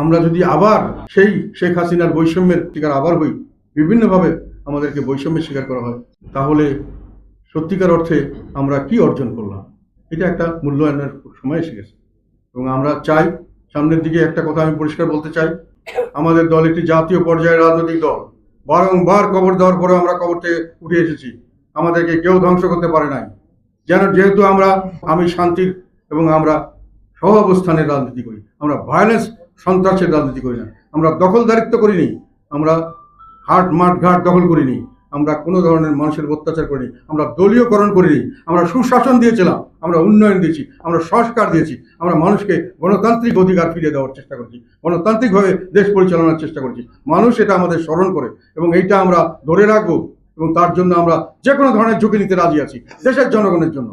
আমরা যদি আবার সেই শেখ হাসিনার বৈষম্যের শিকার আবার হই, বিভিন্নভাবে আমাদেরকে বৈষম্যের শিকার করা হয়, তাহলে সত্যিকার অর্থে আমরা কি অর্জন করলাম? এটা একটা মূল্যায়নের সময় এসে গেছে। এবং আমরা চাই, সামনের দিকে একটা কথা আমি পরিষ্কার বলতে চাই, আমাদের দল একটি জাতীয় পর্যায়ের রাজনৈতিক দল। বারংবার কবর দেওয়ার পরেও আমরা কবর থেকে উঠে এসেছি, আমাদেরকে কেউ ধ্বংস করতে পারে নাই। যেহেতু আমি শান্তির এবং আমরা সহাবস্থানের রাজনীতি করি, আমরা ভায়োলেন্স সন্ত্রাসের রাজনীতি করি না, আমরা দখলদারিত্ব করিনি, আমরা হাট মাঠ ঘাট দখল করিনি, আমরা কোনো ধরনের মানুষের অত্যাচার করিনি, আমরা দলীয়করণ করিনি, আমরা সুশাসন দিয়েছিলাম, আমরা উন্নয়ন দিয়েছি, আমরা সংস্কার দিয়েছি, আমরা মানুষকে গণতান্ত্রিক অধিকার ফিরিয়ে দেওয়ার চেষ্টা করছি, গণতান্ত্রিকভাবে দেশ পরিচালনার চেষ্টা করছি। মানুষ এটা আমাদের স্মরণ করে এবং এইটা আমরা ধরে রাখবো এবং তার জন্য আমরা যে কোনো ধরনের ঝুঁকি নিতে রাজি আছি দেশের জনগণের জন্য।